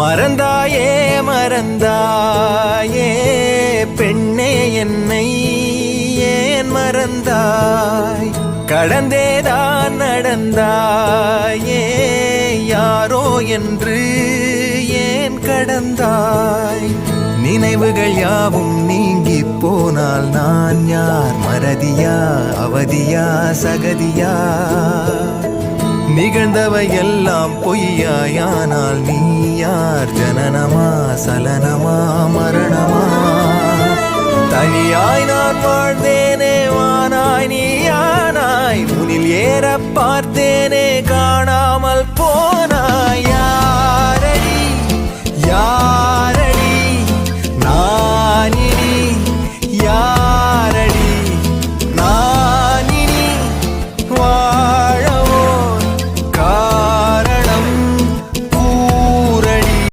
மறந்தாயே மறந்தாயே பெண்ணே என்னை ஏன் மறந்தாய் கடந்தேதான் நடந்தாயே யாரோ என்று ஏன் கடந்தாய் நினைவுகள் யாவும் நீங்கி போனால் நான் யார் மறதியா அவதியா சகதியா நிகழ்ந்தவை எல்லாம் பொய்யாயானால் நீ யார் ஜனனமா சலனமா மரணமா தனியாய் நான் வாழ்ந்தேனே வானாய் நீயானாய் உனில் ஏற பார்த்தேனே காணா